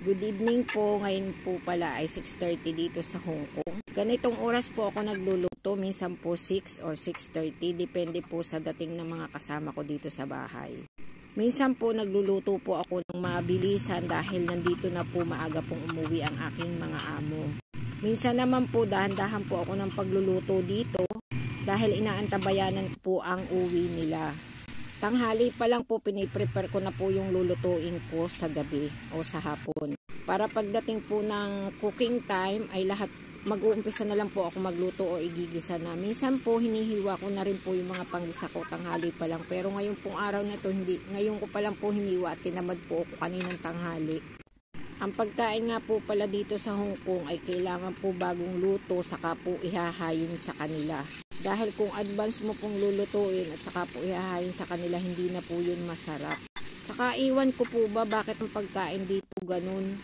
Good evening po. Ngayon po pala ay 6:30 dito sa Hong Kong. Ganitong oras po ako nagluluto. Minsan po 6 or 6:30. Depende po sa dating ng mga kasama ko dito sa bahay. Minsan po nagluluto po ako ng mabilisan dahil nandito na po maaga pong umuwi ang aking mga amo. Minsan naman po dahan-dahan po ako ng pagluluto dito dahil inaantabayanan po ang uwi nila. Tanghali pa lang po piniprepare ko na po yung lulutuin ko sa gabi o sa hapon. Para pagdating po ng cooking time ay lahat mag-uumpisa na lang po ako magluto o igigisa na. Minsan po hinihiwa ko na rin po yung mga panggisa ko tanghali pa lang. Pero ngayon pong araw na to ngayon ko pa lang po hiniwa at tinamad po ako kaninang tanghali. Ang pagkain nga po pala dito sa Hong Kong ay kailangan po bagong luto saka po ihahayin sa kanila. Dahil kung advance mo pong lulutuin at saka po ihahayin sa kanila, hindi na po yun masarap. Saka iwan ko po ba bakit ang pagkain dito ganun.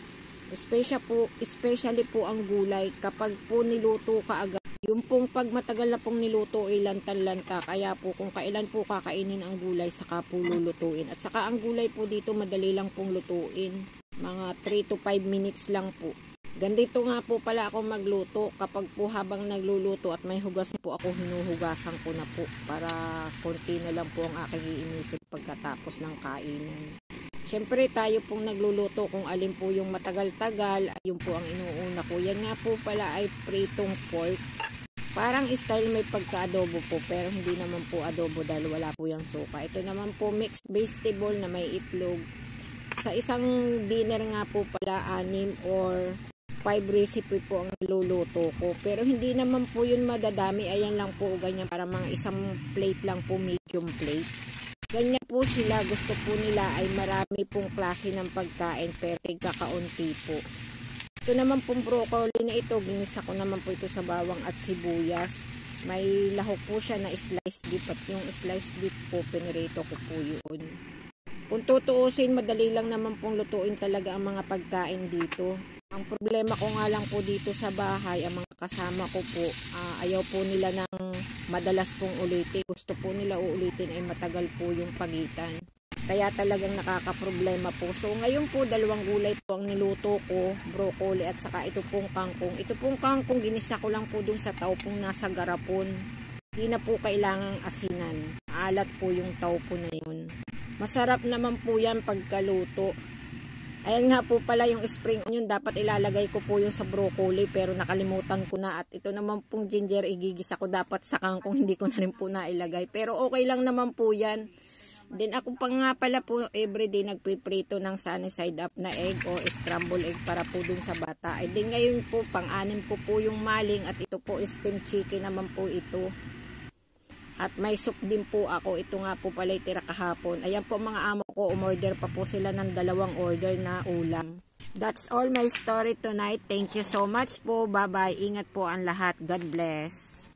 Especially po ang gulay. Kapag po niluto ka agad, yung pong pag matagal na pong niluto ay lantan-lanta. Kaya po kung kailan po kakainin ang gulay, saka po lulutuin. At saka ang gulay po dito madali lang pong lutuin. Mga 3 to 5 minutes lang po. Ganito nga po pala ako magluto kapag po habang nagluluto at may hugas po ako, hinuhugasan ko na po para konti na lang po ang aking iinisin pagkatapos ng kainan. Siyempre tayo pong nagluluto kung alin po yung matagal-tagal, yun po ang inuuna ko. Yan nga po pala ay pritong pork. Parang style may pagka-adobo po pero hindi naman po adobo dahil wala po yung suka. Ito naman po mixed vegetable na may itlog. Sa isang dinner nga po pala 6 or 5 recipe po ang niluluto ko. Pero hindi naman po yun madadami. Ayan lang po ganyan para mga isang plate lang po, medium plate. Ganyan po sila. Gusto po nila ay marami pong klase ng pagkain pero kakaunti po. Ito naman pong broccoli na ito. Ginisa ko naman po ito sa bawang at sibuyas. May lahok po siya na sliced beef at yung sliced beef po pinirito ko po yun. Kung tutuusin, madali lang naman pong lutuin talaga ang mga pagkain dito. Ang problema ko nga lang po dito sa bahay, ang mga kasama ko po, ayaw po nila ng madalas pong ulitin. Gusto po nila uulitin ay matagal po yung pagitan. Kaya talagang nakakaproblema po. So ngayon po, 2 gulay po ang niluto ko, broccoli at saka ito pong kangkong. Ito pong kangkong, ginisa ko lang po dun sa tao pong nasa garapon. Hindi na po kailangang asinan. Alat po yung tao po na yun. Masarap naman po yan pagkaluto. Ayan nga po pala yung spring onion. Dapat ilalagay ko po yung sa broccoli pero nakalimutan ko na. At ito naman pong ginger igigisa ko dapat sa kangkong. Hindi ko na rin po nailagay. Pero okay lang naman po yan. Then ako pa nga pala po everyday nagpiprito ng sunny side up na egg o scramble egg para po dun sa bata. E din ngayon po pang-anim ko po yung maling at ito po steamed chicken naman po ito. At may soup din po ako. Ito nga po pala tira kahapon. Ayan po mga amo ko, umorder pa po sila ng 2 order na ulam. That's all my story tonight. Thank you so much po. Bye-bye. Ingat po ang lahat. God bless.